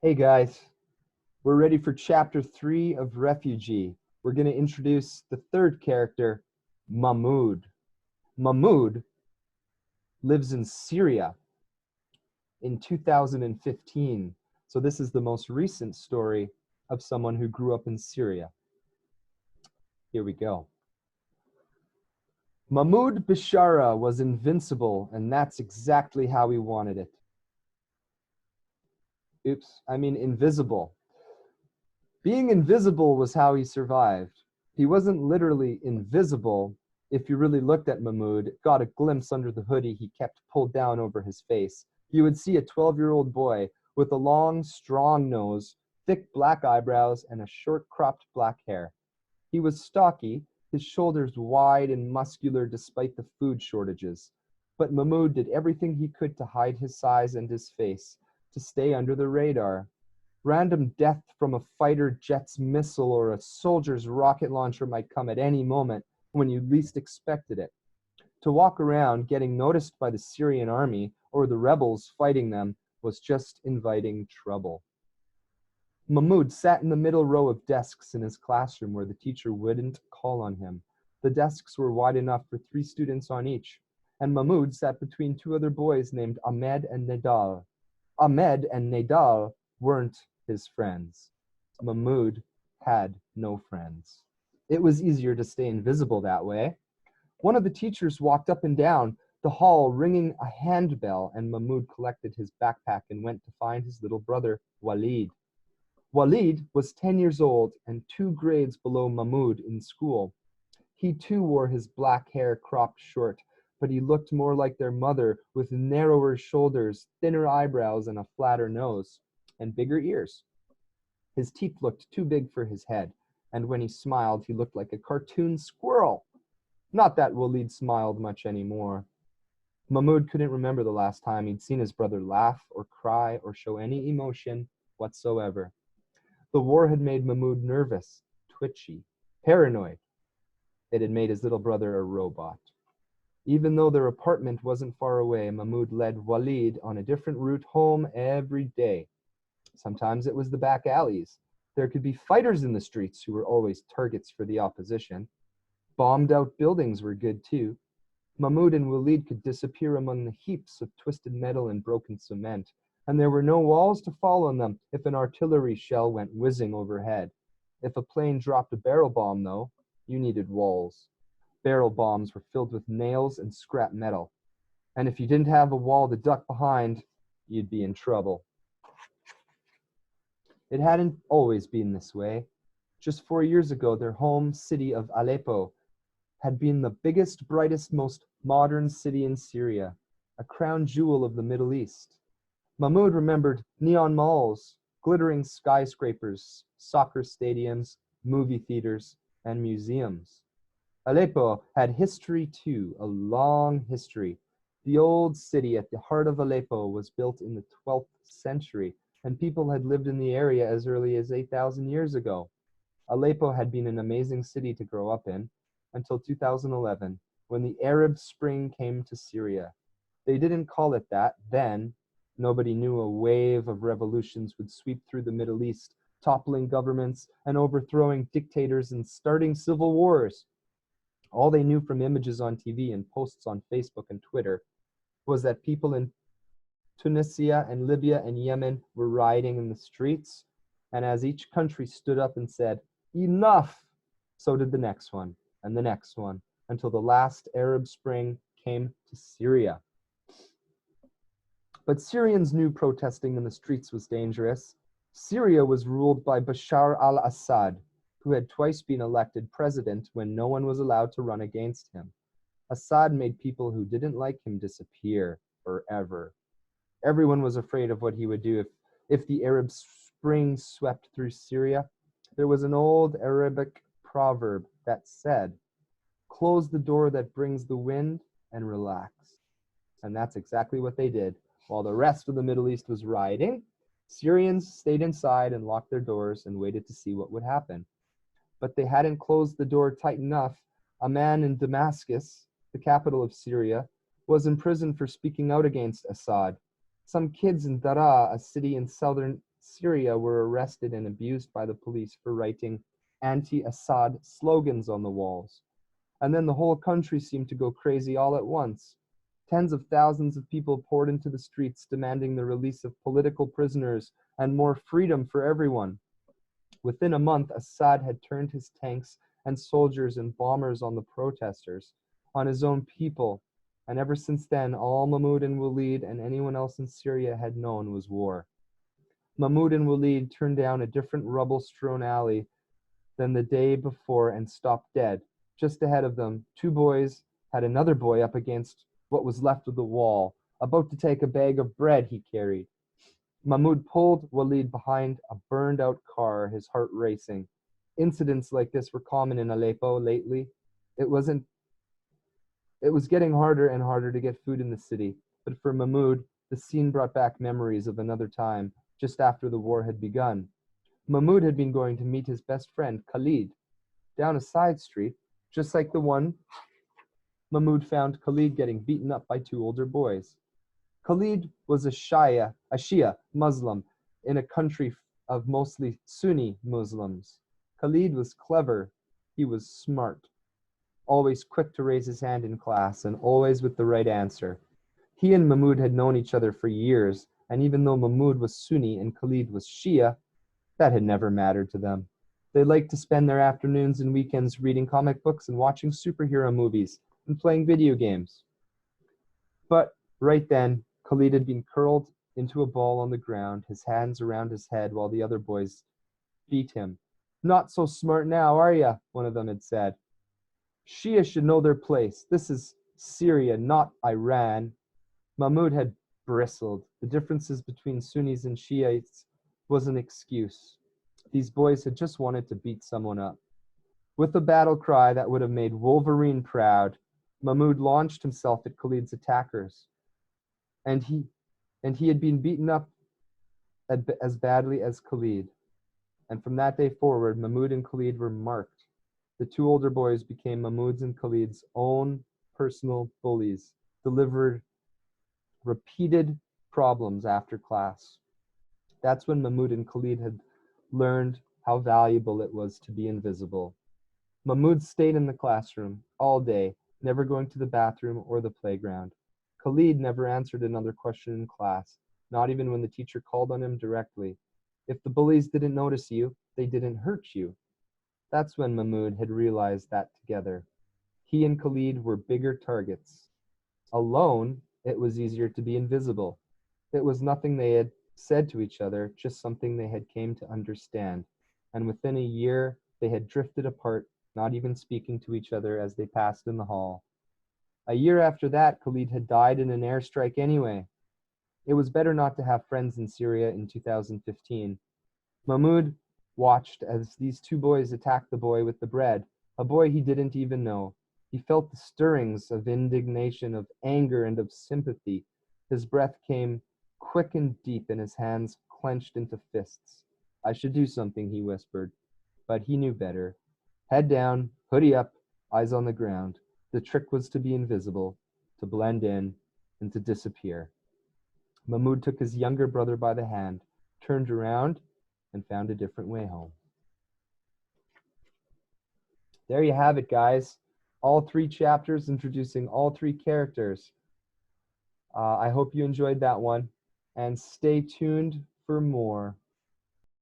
Hey guys, we're ready for chapter 3 of Refugee. We're going to introduce the third character, Mahmoud. Mahmoud lives in Syria in 2015. So this is the most recent story of someone who grew up in Syria. Here we go. Mahmoud Bishara was invincible, and that's exactly how he wanted it. Invisible. Being invisible was how he survived. He wasn't literally invisible. If you really looked at Mahmoud, got a glimpse under the hoodie he kept pulled down over his face, you would see a 12-year-old boy with a long, strong nose, thick black eyebrows, and a short cropped black hair. He was stocky, his shoulders wide and muscular despite the food shortages. But Mahmoud did everything he could to hide his size and his face, to stay under the radar. Random death from a fighter jet's missile or a soldier's rocket launcher might come at any moment when you least expected it. To walk around getting noticed by the Syrian army or the rebels fighting them was just inviting trouble. Mahmoud sat in the middle row of desks in his classroom where the teacher wouldn't call on him. The desks were wide enough for 3 students on each, and Mahmoud sat between 2 other boys named Ahmed and Nedal. Ahmed and Nedal weren't his friends. Mahmoud had no friends. It was easier to stay invisible that way. One of the teachers walked up and down the hall ringing a handbell, and Mahmoud collected his backpack and went to find his little brother, Walid. Walid was 10 years old and 2 grades below Mahmoud in school. He too wore his black hair cropped short, but he looked more like their mother, with narrower shoulders, thinner eyebrows, and a flatter nose, and bigger ears. His teeth looked too big for his head, and when he smiled, he looked like a cartoon squirrel. Not that Walid smiled much anymore. Mahmoud couldn't remember the last time he'd seen his brother laugh or cry or show any emotion whatsoever. The war had made Mahmoud nervous, twitchy, paranoid. It had made his little brother a robot. Even though their apartment wasn't far away, Mahmoud led Walid on a different route home every day. Sometimes it was the back alleys. There could be fighters in the streets who were always targets for the opposition. Bombed out buildings were good too. Mahmoud and Walid could disappear among the heaps of twisted metal and broken cement, and there were no walls to fall on them if an artillery shell went whizzing overhead. If a plane dropped a barrel bomb, though, you needed walls. Barrel bombs were filled with nails and scrap metal. And if you didn't have a wall to duck behind, you'd be in trouble. It hadn't always been this way. Just 4 years ago, their home city of Aleppo had been the biggest, brightest, most modern city in Syria, a crown jewel of the Middle East. Mahmoud remembered neon malls, glittering skyscrapers, soccer stadiums, movie theaters, and museums. Aleppo had history too, a long history. The old city at the heart of Aleppo was built in the 12th century, and people had lived in the area as early as 8,000 years ago. Aleppo had been an amazing city to grow up in until 2011, when the Arab Spring came to Syria. They didn't call it that then. Nobody knew a wave of revolutions would sweep through the Middle East, toppling governments and overthrowing dictators and starting civil wars. All they knew from images on TV and posts on Facebook and Twitter was that people in Tunisia and Libya and Yemen were rioting in the streets, and as each country stood up and said, "Enough," so did the next one, and the next one, until the last Arab Spring came to Syria. But Syrians knew protesting in the streets was dangerous. Syria was ruled by Bashar al-Assad, who had twice been elected president when no one was allowed to run against him. Assad made people who didn't like him disappear forever. Everyone was afraid of what he would do if the Arab Spring swept through Syria. There was an old Arabic proverb that said, "Close the door that brings the wind and relax." And that's exactly what they did. While the rest of the Middle East was rioting, Syrians stayed inside and locked their doors and waited to see what would happen. But they hadn't closed the door tight enough. A man in Damascus, the capital of Syria, was imprisoned for speaking out against Assad. Some kids in Daraa, a city in Syria were arrested and abused by the police for writing anti-Assad slogans on the walls. And then the whole country seemed to go crazy all at once. Tens of thousands of people poured into the streets demanding the release of political prisoners and more freedom for everyone. Within a month, Assad had turned his tanks and soldiers and bombers on the protesters, on his own people, and ever since then, all Mahmud and Walid and anyone else in Syria had known was war. Mahmud and Walid turned down a different rubble-strewn alley than the day before and stopped dead. Just ahead of them, two boys had another boy up against what was left of the wall, about to take a bag of bread he carried. Mahmud pulled Walid behind a burned-out car, his heart racing. Incidents like this were common in Aleppo lately. It was getting harder and harder to get food in the city, but for Mahmud, the scene brought back memories of another time, just after the war had begun. Mahmud had been going to meet his best friend, Khalid, down a side street, just like the one Mahmud found Khalid getting beaten up by two older boys. Khalid was a Shia Muslim in a country of mostly Sunni Muslims. Khalid was clever. He was smart, always quick to raise his hand in class and always with the right answer. He and Mahmud had known each other for years, and even though Mahmud was Sunni and Khalid was Shia, that had never mattered to them. They liked to spend their afternoons and weekends reading comic books and watching superhero movies and playing video games. But right then, Khalid had been curled into a ball on the ground, his hands around his head while the other boys beat him. "Not so smart now, are ya?" one of them had said. "Shia should know their place. This is Syria, not Iran." Mahmud had bristled. The differences between Sunnis and Shiites was an excuse. These boys had just wanted to beat someone up. With a battle cry that would have made Wolverine proud, Mahmud launched himself at Khalid's attackers. And he had been beaten up as badly as Khalid. And from that day forward, Mahmud and Khalid were marked. The two older boys became Mahmud's and Khalid's own personal bullies, delivered repeated problems after class. That's when Mahmud and Khalid had learned how valuable it was to be invisible. Mahmud stayed in the classroom all day, never going to the bathroom or the playground. Khalid never answered another question in class, not even when the teacher called on him directly. If the bullies didn't notice you, they didn't hurt you. That's when Mahmud had realized that together. He and Khalid were bigger targets. Alone, it was easier to be invisible. It was nothing they had said to each other, just something they had came to understand. And within a year, they had drifted apart, not even speaking to each other as they passed in the hall. A year after that, Khalid had died in an airstrike anyway. It was better not to have friends in Syria in 2015. Mahmud watched as these two boys attacked the boy with the bread, a boy he didn't even know. He felt the stirrings of indignation, of anger, and of sympathy. His breath came quick and deep, and his hands clenched into fists. "I should do something," he whispered, but he knew better. Head down, hoodie up, eyes on the ground. The trick was to be invisible, to blend in, and to disappear. Mahmud took his younger brother by the hand, turned around, and found a different way home. There you have it, guys. All 3 chapters introducing all 3 characters. I hope you enjoyed that one, and stay tuned for more.